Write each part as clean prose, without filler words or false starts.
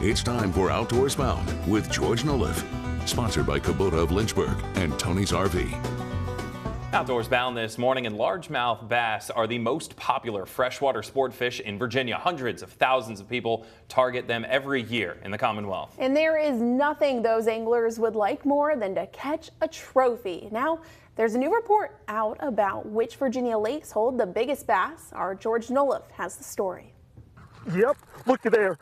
It's time for Outdoors Bound with George Noliff. Sponsored by Kubota of Lynchburg and Tony's RV. Outdoors Bound this morning, and largemouth bass are the most popular freshwater sport fish in Virginia. Hundreds of thousands of people target them every year in the Commonwealth. And there is nothing those anglers would like more than to catch a trophy. Now, there's a new report out about which Virginia lakes hold the biggest bass. Our George Noliff has the story. Yep, look at there,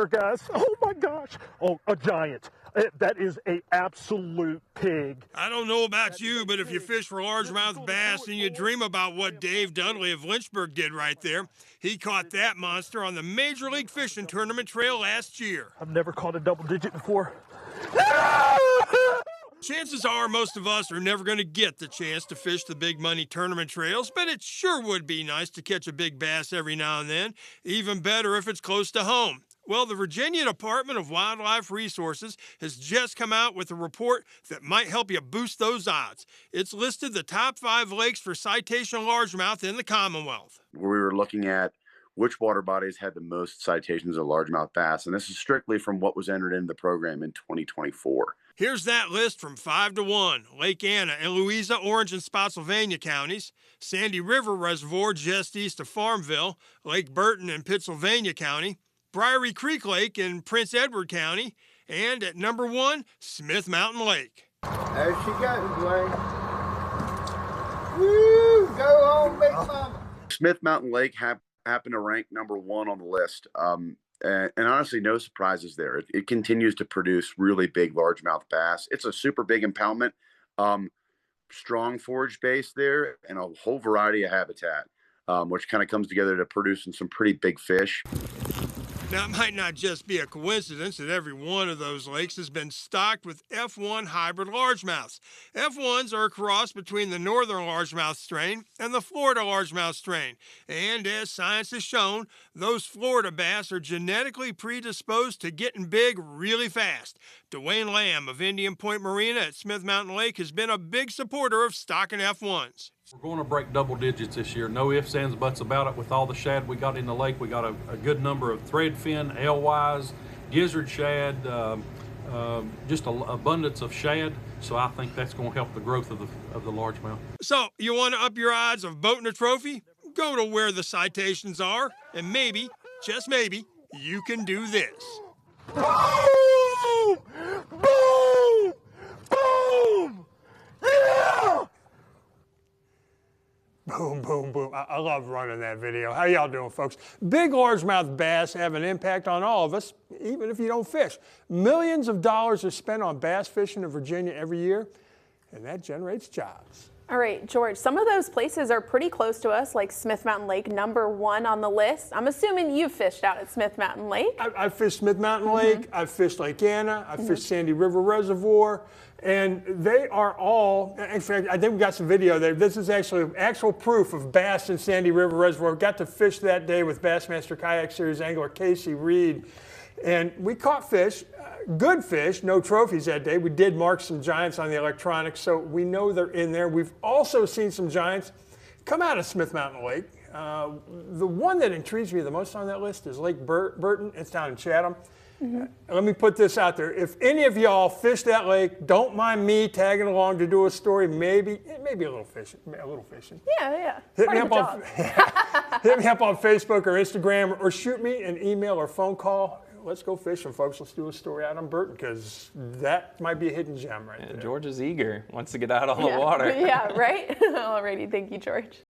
guys. Oh my gosh, oh, a giant. That is a absolute pig. I don't know about you, but if you fish for largemouth bass and you dream about what Dave Dudley of Lynchburg did right there, he caught that monster on the Major League Fishing Tournament trail last year. I've never caught a double digit before. Chances are most of us are never going to get the chance to fish the big money tournament trails, but it sure would be nice to catch a big bass every now and then, even better if it's close to home. Well, the Virginia Department of Wildlife Resources has just come out with a report that might help you boost those odds. It's listed the top 5 lakes for citation largemouth in the Commonwealth. We were looking at which water bodies had the most citations of largemouth bass, and this is strictly from what was entered into the program in 2024. Here's that list from 5 to 1. Lake Anna and Louisa, Orange, and Spotsylvania counties, Sandy River Reservoir just east of Farmville, Lake Burton in Pittsylvania County, Prairie Creek Lake in Prince Edward County, and at number 1, Smith Mountain Lake. There she goes, Wayne. Woo! Go on, big mama. Smith Mountain Lake happened to rank number 1 on the list. And honestly, no surprises there. It continues to produce really big largemouth bass. It's a super big impoundment, strong forage base there, and a whole variety of habitat, which kind of comes together to produce some pretty big fish. Now, it might not just be a coincidence that every one of those lakes has been stocked with F1 hybrid largemouths. F1s are a cross between the northern largemouth strain and the Florida largemouth strain. And as science has shown, those Florida bass are genetically predisposed to getting big really fast. Dwayne Lamb of Indian Point Marina at Smith Mountain Lake has been a big supporter of stocking F1s. We're going to break double digits this year. No ifs, ands, buts about it. With all the shad we got in the lake, we got a good number of threadfin, alewives, gizzard shad, just an abundance of shad. So I think that's going to help the growth of the largemouth. So you want to up your odds of boating a trophy? Go to where the citations are, and maybe, just maybe, you can do this. Boom! Boom! Boom! Yeah! Boom, boom, boom. I love running that video. How y'all doing, folks? Big largemouth bass have an impact on all of us, even if you don't fish. Millions of dollars are spent on bass fishing in Virginia every year, and that generates jobs. All right, George, some of those places are pretty close to us, like Smith Mountain Lake, number 1 on the list. I'm assuming you've fished out at Smith Mountain Lake. I've fished Smith Mountain Lake, I've fished Lake Anna, I've fished Sandy River Reservoir, and they are all, in fact, I think we got some video there. This is actually actual proof of bass in Sandy River Reservoir. We got to fish that day with Bassmaster Kayak Series angler Casey Reed, and we caught fish. Good fish, no trophies that day. We did mark some giants on the electronics, so we know they're in there. We've also seen some giants come out of Smith Mountain Lake. The one that intrigues me the most on that list is Lake Burton. It's down in Chatham. Let me put this out there. If any of y'all fish that lake, don't mind me tagging along to do a story. Maybe a little fishing. Yeah. Hit me up on Facebook or Instagram, or shoot me an email or phone call. Let's go fishing, folks. Let's do a story out on Burton, because that might be a hidden gem right there. George is eager, wants to get out on the water. Yeah, right? Alrighty, thank you, George.